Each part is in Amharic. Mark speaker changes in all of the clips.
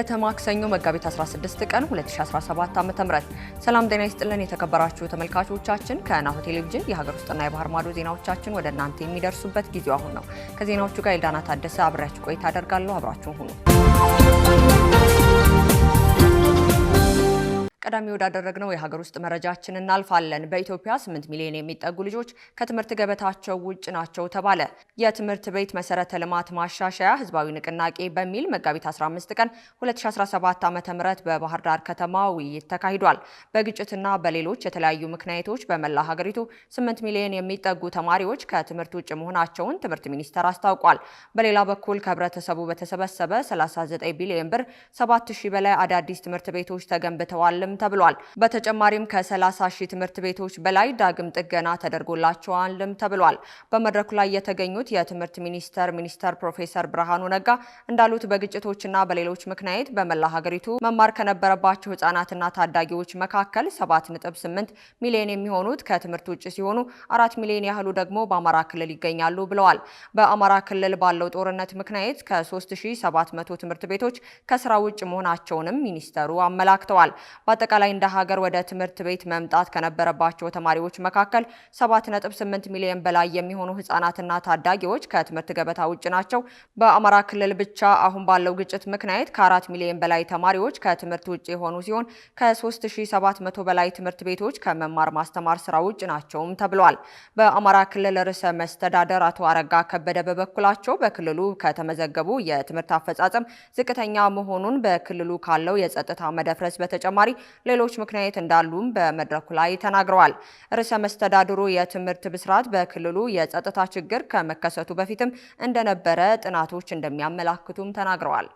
Speaker 1: የዕለተ ማክሰኞ መጋቢት 16 ቀን 2017 ዓ.ም ሰላም ጤና ይስጥልን የተከበራችሁ ተመልካቾቻችን ከናሁ ቴሌቪዥን የሀገር ውስጥና የባህር ማዶ ዜናዎቻችን ወደ እናንተ የሚደርሱበት ጊዜው አሁን ነው። ከዜናዎቹ ጋር ኤልዳና ታደሰ አብራችሁ ቆይታ አደርጋለሁ። አብራችሁን ሁኑ። ቀዳሚ ወዳደረግነው የሀገር ውስጥ መረጃችን እናልፋለን። በኢትዮጵያ 8 ሚሊዮን የሚጠጉ ልጆች ከትምህርት ገበታቸው ውጭ ናቸው ተባለ። የትምህርት ቤት መሰረተ ልማት ማሻሻያ ህዝባዊ ንቅናቄ በሚል መጋቢት 15 ቀን 2017 ዓ.ም በባህር ዳር ከተማ ውይይት ተካሂዷል። በግጭትና በሌሎች የተለያዩ ምክንያቶች በመላ ሀገሪቱ 8 ሚሊዮን የሚጠጉ ተማሪዎች ከትምህርት ውጭ መሆናቸውን ትምህርት ሚኒስቴር አስታውቋል። በሌላ በኩል ከህብረተሰቡ በተሰበሰበ 39 ቢሊዮን ብር 7000 በላይ አዳዲስ ትምህርት ቤቶች ተገንብተዋል ተብሏል። በተጨማሪም ከ30 ሺህ ትምህርት ቤቶች በላይ ዳግም ጥገና ተደርጎላቸዋልም ተብሏል። በመድረኩ ላይ የተገኙት የትምህርት ሚኒስተር ፕሮፌሰር ብርሃኑ ነጋ እንዳሉት በግጭቶችና በሌሎች ምክንያት በመላ ሀገሪቱ መማር ከነበረባቸው ህጻናትና ታዳጊዎች መካከል 7.8 ሚሊዮን የሚሆኑት ከትምህርት ውጭ ሲሆኑ 4 ሚሊዮን ያህሉ ደግሞ በአማራ ክልል ይገኛሉ ብለዋል። በአማራ ክልል ባለው ጦርነት ምክንያት ከ3700 ትምህርት ቤቶች ከስራ ውጭ መሆናቸውንም ሚኒስተሩ አመላክተዋል። በአጠቃላይ እንደ ሀገር ወደ ትምህርት ቤት መምጣት ከነበረባቸው ተማሪዎች መካከል 7.8 ሚሊዮን በላይ የሚሆኑ ህጻናትና ታዳጊዎች ከትምህርት ገበታ ውጭ ናቸው። በአማራ ክልል ብቻ አሁን ባለው ግጭት ምክንያት ከ4 ሚሊዮን በላይ ተማሪዎች ከትምህርት ውጭ የሆኑ ሲሆን ከ3700 በላይ ትምህርት ቤቶች ከመማር ማስተማር ስራ ውጭ ናቸውም ተብሏል። በአማራ ክልል ርዕሰ መስተዳደር አቶ አረጋ ከበደ በበኩላቸው በክልሉ ከተመዘገቡ የትምህርት አፈጻጸም ዝቅተኛ መሆኑን በክልሉ ካለው የጸጥታ መደፍረስ በተጨማሪ ሌሎች ምክንያት እንዳሉም በመድረኩ ላይ ተናግረዋል። ርዕሰ መስተዳድሩ የትምህርት ብስራት በክልሉ የጸጥታ ችግር ከመከሰቱ በፊትም እንደነበረ ጥናቶች እንደሚያመላክቱም ተናግረዋል።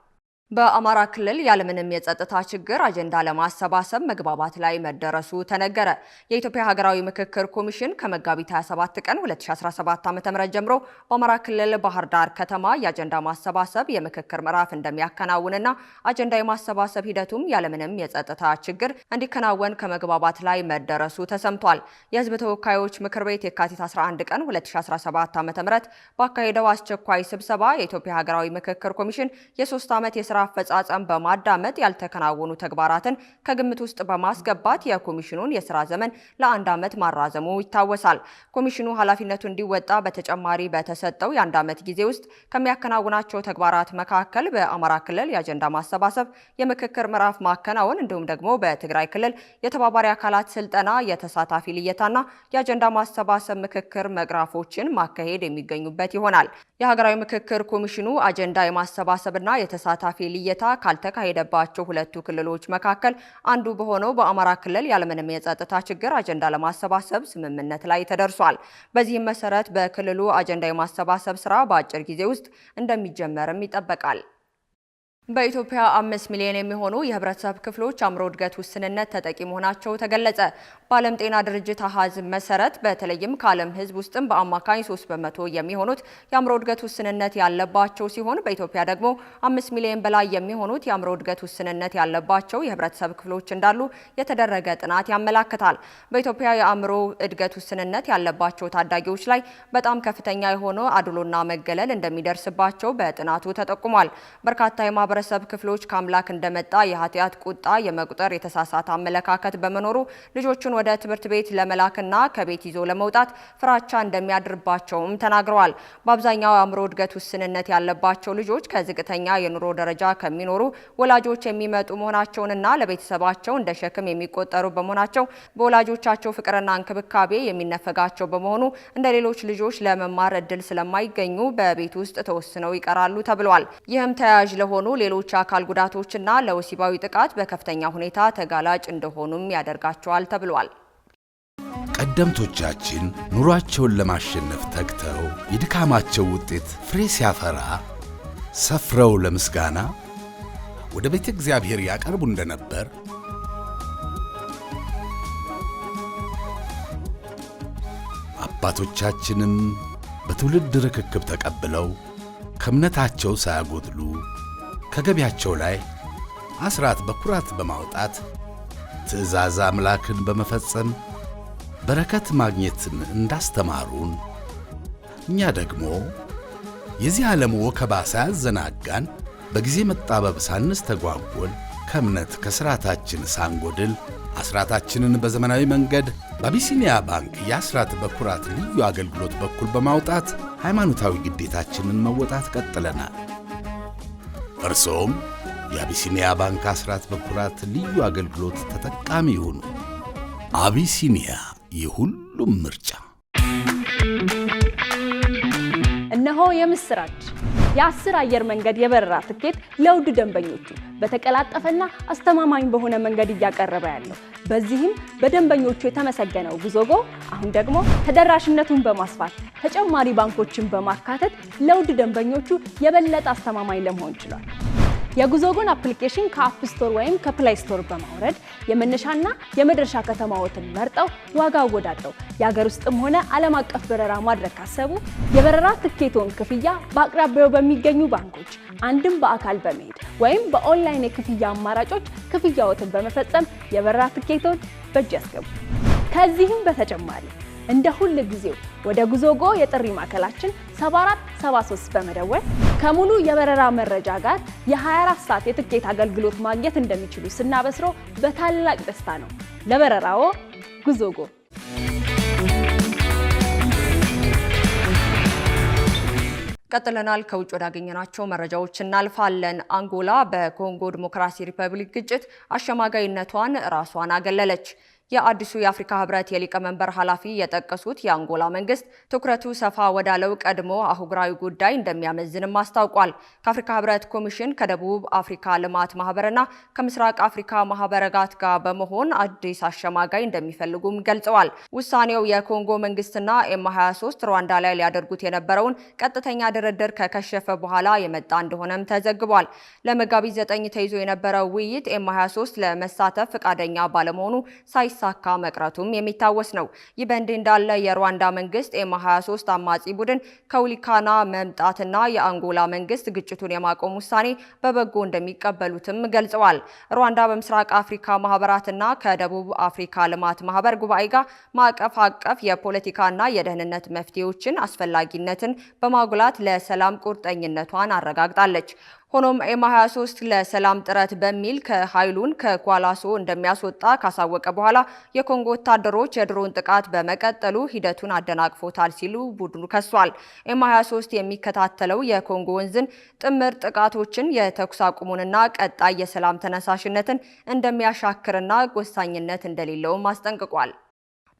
Speaker 1: በአማራ ክልል ያለምንም የጸጥታ ችግር አጀንዳ ለማሰባሰብ መግባባት ላይ መደረሱ ተነገረ። የኢትዮጵያ ሀገራዊ ምክክር ኮሚሽን ከመጋቢት 27 ቀን 2017 ዓ.ም ጀምሮ በአማራ ክልል ባህር ዳር ከተማ የአጀንዳ ማሰባሰብ የምክክር ምዕራፍ እንደሚያከናውንና አጀንዳ የማሰባሰብ ሂደቱም ያለምንም የጸጥታ ችግር እንዲከናወን ከመግባባት ላይ መደረሱ ተሰምቷል። የሕዝብ ተወካዮች ምክር ቤት የካቲት 11 ቀን 2017 ዓ.ም ባካሄደው አስቸኳይ ስብሰባ የኢትዮጵያ ሀገራዊ ምክክር ኮሚሽን የ3 ዓመት የስራ አፈጻጸም በማዳመጥ ያልተከናወኑ ተግባራትን ከግምት ውስጥ በማስገባት የኮሚሽኑን የስራ ዘመን ለ1 ዓመት ማራዘሙ ይታወሳል። ኮሚሽኑ ኃላፊነቱን እንዲወጣ በተጨማሪ በተሰጠው የ1 ዓመት ጊዜ ውስጥ ከሚያከናውናቸው ተግባራት መካከል በአማራ ክልል የአጀንዳ ማሰባሰብ የምክክር ምዕራፍ ማከናወን እንዲሁም ደግሞ በትግራይ ክልል የተባባሪ አካላት ስልጠና፣ የተሳታፊ ልየታና የአጀንዳ ማሰባሰብ ምክክር ምዕራፎችን ማካሄድ የሚገኙበት ይሆናል። የሀገራዊ ምክክር ኮሚሽኑ አጀንዳ የማሰባሰብና የተሳታፊ ልየታ ካልተካሄደባቸው ሁለቱ ክልሎች መካከል አንዱ በሆነው በአማራ ክልል ያለምንም የጸጥታ ችግር አጀንዳ ለማሰባሰብ ስምምነት ላይ ተደርሷል። በዚህም መሰረት በክልሉ አጀንዳ የማሰባሰብ ስራ በአጭር ጊዜ ውስጥ እንደሚጀመርም ይጠበቃል። በኢትዮጵያ 5 ሚሊዮን የሚሆኑ የህብረተሰብ ክፍሎች አእምሮ እድገት ውስንነት ተጠቂ መሆናቸው ተገለጸ። በዓለም ጤና ድርጅት አሃዝ መሰረት በተለይም ከዓለም ህዝብ ውስጥም በአማካኝ 3% የሚሆኑት የአእምሮ እድገት ውስንነት ያለባቸው ሲሆን በኢትዮጵያ ደግሞ 5 ሚሊዮን በላይ የሚሆኑት የአእምሮ እድገት ውስንነት ያለባቸው የህብረተሰብ ክፍሎች እንዳሉ የተደረገ ጥናት ያመላክታል። በኢትዮጵያ የአእምሮ እድገት ውስንነት ያለባቸው ታዳጊዎች ላይ በጣም ከፍተኛ የሆነ አድሎና መገለል እንደሚደርስባቸው በጥናቱ ተጠቁሟል። በርካታ የማህበረሰብ ክፍሎች ከአምላክ እንደመጣ የኃጢአት ቁጣ የመቁጠር የተሳሳተ አመለካከት በመኖሩ ልጆቹን ወደ ትምህርት ቤት ለመላክና ከቤት ይዞ ለመውጣት ፍራቻ እንደሚያድርባቸውም ተናግረዋል። በአብዛኛው የአእምሮ እድገት ውስንነት ያለባቸው ልጆች ከዝቅተኛ የኑሮ ደረጃ ከሚኖሩ ወላጆች የሚመጡ መሆናቸውንና ለቤተሰባቸው እንደ ሸክም የሚቆጠሩ በመሆናቸው በወላጆቻቸው ፍቅርና እንክብካቤ የሚነፈጋቸው በመሆኑ እንደ ሌሎች ልጆች ለመማር እድል ስለማይገኙ በቤት ውስጥ ተወስነው ይቀራሉ ተብሏል። ይህም ተያያዥ ለሆኑ ሌሎች አካል ጉዳቶችና ለወሲባዊ ጥቃት በከፍተኛ ሁኔታ ተጋላጭ እንደሆኑም ያደርጋቸዋል ተብሏል።
Speaker 2: ቀደምቶቻችን ኑሯቸውን ለማሸነፍ ተግተው የድካማቸው ውጤት ፍሬ ሲያፈራ ሰፍረው ለምስጋና ወደ ቤተ እግዚአብሔር ያቀርቡ እንደነበር አባቶቻችንም በትውልድ ርክክብ ተቀብለው ከእምነታቸው ሳያጎድሉ ከገቢያቸው ላይ አስራት በኩራት በማውጣት ትእዛዝ አምላክን በመፈጸም በረከት ማግኘትን እንዳስተማሩን እኛ ደግሞ የዚህ ዓለም ወከባ ሳያዘናጋን በጊዜ መጣበብ ሳንስተጓጎል ከእምነት ከሥርዓታችን ሳንጎድል አስራታችንን በዘመናዊ መንገድ በአቢሲኒያ ባንክ የአስራት በኩራት ልዩ አገልግሎት በኩል በማውጣት ሃይማኖታዊ ግዴታችንን መወጣት ቀጥለናል። እርሶም የአቢሲኒያ ባንክ አስራት በኩራት ልዩ አገልግሎት ተጠቃሚ ይሁኑ። አቢሲኒያ የሁሉም ምርጫ።
Speaker 3: እነሆ የምስራች! የ10 አየር መንገድ የበረራ ትኬት ለውድ ደንበኞቹ በተቀላጠፈና አስተማማኝ በሆነ መንገድ እያቀረበ ያለው። በዚህም በደንበኞቹ የተመሰገነው ጉዞጎ አሁን ደግሞ ተደራሽነቱን በማስፋት ተጨማሪ ባንኮችን በማካተት ለውድ ደንበኞቹ የበለጠ አስተማማኝ ለመሆን ችሏል። የጉዞጎን አፕሊኬሽን ከአፕ ስቶር ወይም ከፕሌይ ስቶር በማውረድ የመነሻና የመድረሻ ከተማዎትን መርጠው ዋጋ አወዳድረው የሀገር ውስጥም ሆነ ዓለም አቀፍ በረራ ማድረግ ካሰቡ የበረራ ትኬቶን ክፍያ በአቅራቢያው በሚገኙ ባንኮች አንድም በአካል በመሄድ ወይም በኦንላይን የክፍያ አማራጮች ክፍያዎትን በመፈጸም የበረራ ትኬቶን በእጅ ያስገቡ። ከዚህም በተጨማሪ እንደ ሁል ጊዜው ወደ ጉዞጎ የጥሪ ማዕከላችን 7473 በመደወል ከሙሉ የበረራ መረጃ ጋር የ24 ሰዓት የትኬት አገልግሎት ማግኘት እንደሚችሉ ስናበስሮ በታላቅ ደስታ ነው። ለበረራዎ ጉዞጎ።
Speaker 1: ቀጥለናል። ከውጭ ወዳገኘናቸው መረጃዎች እናልፋለን። አንጎላ በኮንጎ ዲሞክራሲ ሪፐብሊክ ግጭት አሸማጋይነቷን ራሷን አገለለች። የአዲሱ የአፍሪካ ህብረት የሊቀመንበር ኃላፊ የጠቀሱት የአንጎላ መንግስት ትኩረቱ ሰፋ ወዳለው ቀድሞ አህጉራዊ ጉዳይ እንደሚያመዝንም አስታውቋል። ከአፍሪካ ህብረት ኮሚሽን ከደቡብ አፍሪካ ልማት ማህበርና ከምስራቅ አፍሪካ ማህበረጋት ጋር በመሆን አዲስ አሸማጋይ እንደሚፈልጉም ገልጸዋል። ውሳኔው የኮንጎ መንግስትና ኤም23 ሩዋንዳ ላይ ሊያደርጉት የነበረውን ቀጥተኛ ድርድር ከከሸፈ በኋላ የመጣ እንደሆነም ተዘግቧል። ለመጋቢት 9 ተይዞ የነበረው ውይይት ኤም23 ለመሳተፍ ፈቃደኛ ባለመሆኑ ሳካ መቅረቱም የሚታወስ ነው። ይህ በእንዲህ እንዳለ የሩዋንዳ መንግስት ኤም23 አማጺ ቡድን ከውሊካና መምጣትና የአንጎላ መንግስት ግጭቱን የማቆም ውሳኔ በበጎ እንደሚቀበሉትም ገልጸዋል። ሩዋንዳ በምስራቅ አፍሪካ ማህበራትና ከደቡብ አፍሪካ ልማት ማህበር ጉባኤ ጋር ማዕቀፍ አቀፍ የፖለቲካና የደህንነት መፍትሄዎችን አስፈላጊነትን በማጉላት ለሰላም ቁርጠኝነቷን አረጋግጣለች። ሆኖም ኤም23 ለሰላም ጥረት በሚል ከኃይሉን ከኳላሶ እንደሚያስወጣ ካሳወቀ በኋላ የኮንጎ ወታደሮች የድሮን ጥቃት በመቀጠሉ ሂደቱን አደናቅፎታል ሲሉ ቡድኑ ከሷል። ኤም23 የሚከታተለው የኮንጎ ወንዝን ጥምር ጥቃቶችን፣ የተኩስ አቁሙንና ቀጣይ የሰላም ተነሳሽነትን እንደሚያሻክርና ወሳኝነት እንደሌለውም አስጠንቅቋል።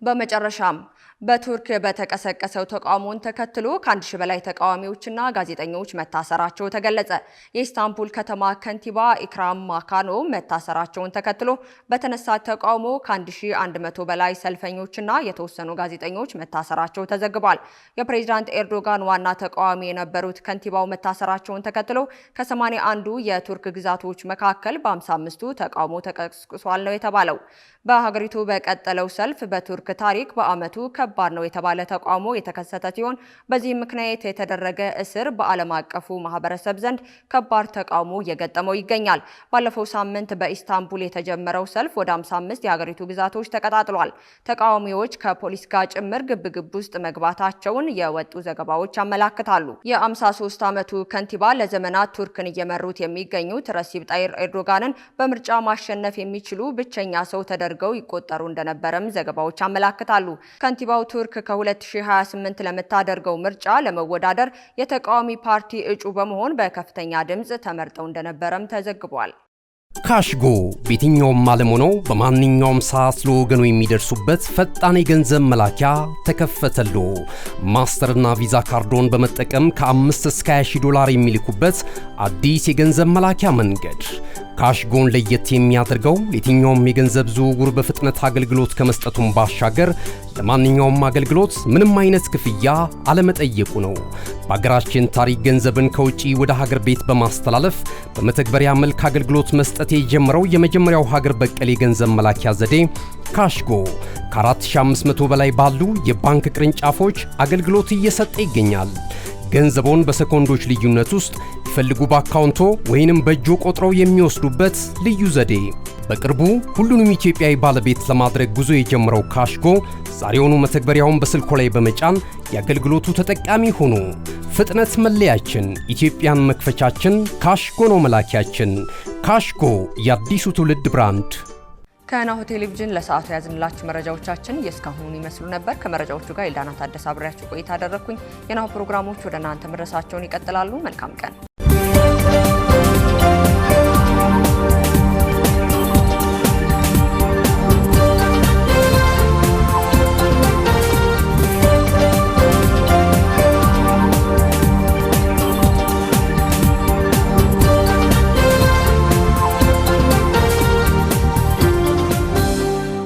Speaker 1: በመጨረሻም በቱርክ በተቀሰቀሰው ተቃውሞን ተከትሎ ከ1000 በላይ ተቃዋሚዎችና ጋዜጠኞች መታሰራቸው ተገለጸ። የኢስታንቡል ከተማ ከንቲባ ኢክራም ማካኖ መታሰራቸውን ተከትሎ በተነሳ ተቃውሞ ከ1100 በላይ ሰልፈኞችና የተወሰኑ ጋዜጠኞች መታሰራቸው ተዘግቧል። የፕሬዝዳንት ኤርዶጋን ዋና ተቃዋሚ የነበሩት ከንቲባው መታሰራቸውን ተከትሎ ከ81ዱ የቱርክ ግዛቶች መካከል በ55ቱ ተቃውሞ ተቀስቅሷል ነው የተባለው። በሀገሪቱ በቀጠለው ሰልፍ በቱርክ ታሪክ በዓመቱ ከባድ ነው የተባለ ተቃውሞ የተከሰተ ሲሆን በዚህ ምክንያት የተደረገ እስር በዓለም አቀፉ ማህበረሰብ ዘንድ ከባድ ተቃውሞ እየገጠመው ይገኛል። ባለፈው ሳምንት በኢስታንቡል የተጀመረው ሰልፍ ወደ 55 የሀገሪቱ ግዛቶች ተቀጣጥሏል። ተቃዋሚዎች ከፖሊስ ጋር ጭምር ግብግብ ውስጥ መግባታቸውን የወጡ ዘገባዎች ያመላክታሉ። የ53 ዓመቱ ከንቲባ ለዘመናት ቱርክን እየመሩት የሚገኙት ረሲብ ጣይብ ኤርዶጋንን በምርጫ ማሸነፍ የሚችሉ ብቸኛ ሰው ተደርገው ይቆጠሩ እንደነበረም ዘገባዎች ያመላክታሉ። ከንቲባው ቱርክ ከ2028 ለምታደርገው ምርጫ ለመወዳደር የተቃዋሚ ፓርቲ እጩ በመሆን በከፍተኛ ድምጽ ተመርጠው እንደነበረም ተዘግቧል።
Speaker 4: ካሽጎ በየትኛውም ዓለም ሆነው በማንኛውም ሰዓት ለወገኑ የሚደርሱበት ፈጣን የገንዘብ መላኪያ ተከፈተሎ። ማስተርና ቪዛ ካርዶን በመጠቀም ከ5 እስከ 20 ዶላር የሚልኩበት አዲስ የገንዘብ መላኪያ መንገድ። ካሽጎን ለየት የሚያደርገው የትኛውም የገንዘብ ዝውውር በፍጥነት አገልግሎት ከመስጠቱም ባሻገር ለማንኛውም አገልግሎት ምንም አይነት ክፍያ አለመጠየቁ ነው። በሀገራችን ታሪክ ገንዘብን ከውጪ ወደ ሀገር ቤት በማስተላለፍ በመተግበሪያ መልክ አገልግሎት መስጠት የጀመረው የመጀመሪያው ሀገር በቀል የገንዘብ መላኪያ ዘዴ ካሽጎ ከ4500 በላይ ባሉ የባንክ ቅርንጫፎች አገልግሎት እየሰጠ ይገኛል። ገንዘቦን በሰኮንዶች ልዩነት ውስጥ ይፈልጉ በአካውንቶ ወይንም በእጆ ቆጥረው የሚወስዱበት ልዩ ዘዴ። በቅርቡ ሁሉንም ኢትዮጵያዊ ባለቤት ለማድረግ ጉዞ የጀመረው ካሽጎ ዛሬውኑ መተግበሪያውን በስልኮ ላይ በመጫን የአገልግሎቱ ተጠቃሚ ሆኑ። ፍጥነት መለያችን፣ ኢትዮጵያን መክፈቻችን፣ ካሽጎ ነው መላኪያችን። ካሽጎ የአዲሱ ትውልድ ብራንድ።
Speaker 1: ከናሁ ቴሌቪዥን ለሰዓቱ ያዝንላችሁ መረጃዎቻችን የእስካሁኑን ይመስሉ ነበር። ከመረጃዎቹ ጋር ኤልዳና ታደሰ አብሬያችሁ ቆይታ አደረኩኝ። የናሁ ፕሮግራሞች ወደ እናንተ መድረሳቸውን ይቀጥላሉ። መልካም ቀን።